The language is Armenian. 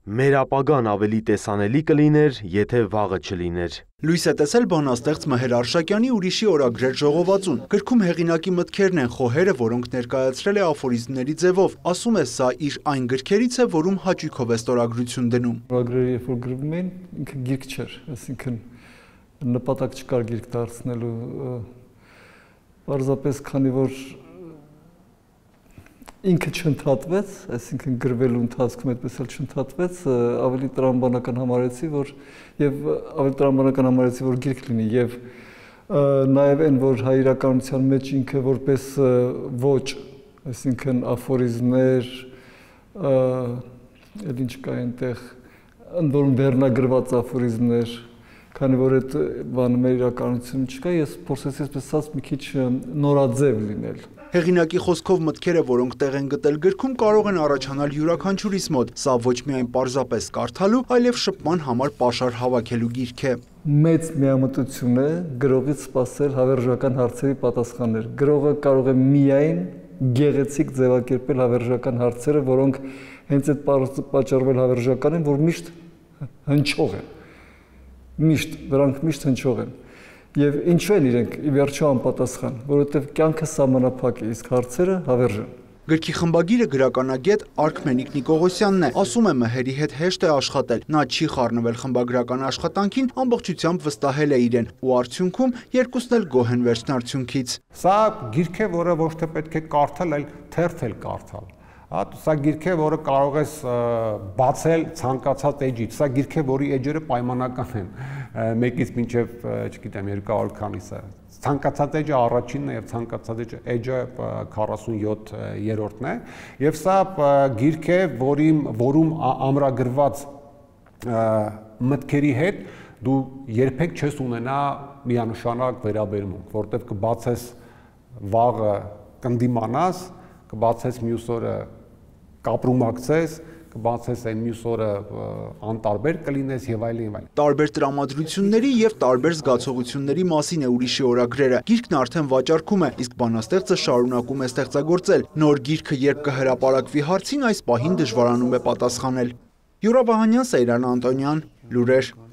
Մեր ապագան ավելի տեսանելի կլիներ, եթե վաղը չլիներ։ Լույս է տեսել բանաստեղծ Մհեր Արշակյանի ուրիշի օրագրեր ժողովածուն։ Գրքում հեղինակի մտքերն են խոհերը, որոնք ներկայացրել է աֆորիզմների ձևով։ Ասում է, սա իր այն գրքերից է, որում հաճույքով է ստորագրություն դնում։ Օրագրերը երբ որ գրվում էին, ինքը գիրք չէր, այսինքն նպատակ չկար գիրք դարձնելու։ Պարզապես քանի որ ինքը չընդհատվեց, այսինքն գրվելու ընթացքում այդպես էլ չընդհատվեց, ավելի տրամաբանական համարեցի, որ գիրք լինի եւ նաեւ այն որ հայրականության մեջ ինքը որպես ոչ, այսինքն աֆորիզմներ, էլ ինչ կա այնտեղ, ընդ որում վերնագրված աֆորիզմներ, քանի որ այդ բանը մեր իրականությունում չկա, ես փորձեցի այսպես ասած մի քիչ նորաձև լինել։ Հեղինակի խոսքով մտքերը, որոնք տեղ են գտել գրքում, կարող են առաջանալ յուրաքանչյուրիս մոտ։ Սա ոչ միայն պարզապես կարդալու, այլև շփման համար պաշար հավաքելու գիրք է։ Մեծ միամտություն է գրողից սպասել հավերժական հարցերի պատասխաններ։ Գրողը կարող է միայն գեղեցիկ ձևակերպել հավերժական հարցերը, որոնք հենց այդ պատճառով հավերժական են, որ միշտ հնչող են։ Դրանք միշտ հնչող են։ Եվ ինչու են իրենք ի վերջո անպատասխան, որովհետև կյանքը սահմանափակ է, իսկ հարցերը հավերժ են։ Գրքի խմբագիրը գրականագետ Արքմենիկ Նիկողոսյանն է, ասում է Մհերի հետ հեշտ է աշխատել, նա չի խառնվել խմբագրական աշխատանքին, ամբողջությամբ վստահել է իրեն ու արդյունքում երկուսն էլ գոհ են վերջնարդյունքից։ Սա գիրք է, որը ոչ թե պետք է կարդալ, այլ թերթել կարդալ։ Սա գիրք է, որը կարող ես բացել ցանկացած էջից, սա գիրք է, որի էջերը պայմանական են, մեկից մինչև, չգիտեմ, 200 քանիսը։ Ցանկացած էջը առաջինն է եւ ցանկացած էջը 47-րդն է, եւ սա գիրք է, որում ամրագրված մտքերի հետ դու երբեք չես ունենա միանշանակ վերաբերմունք, որտեղ կբացես վաղը կնդիմանաս, կբացես մյուս օրը կապրումակցես, կբացես այն մյուս օրը անտարբեր կլինես եւ այլն եւ այլն։ Տարբեր տրամադրությունների եւ տարբեր զգացողությունների մասին է ուրիշի օրագրերը։ Գիրքն արդեն վաճառքում է, իսկ բանաստեղծը շարունակում է ստեղծագործել։ Նոր գիրքը երբ կհրապարակվի հարցին այս պահին դժվարանում է պատասխանել։ Յուրա Վահանյան, Սեյրան Անտոնյան, Լուրեր։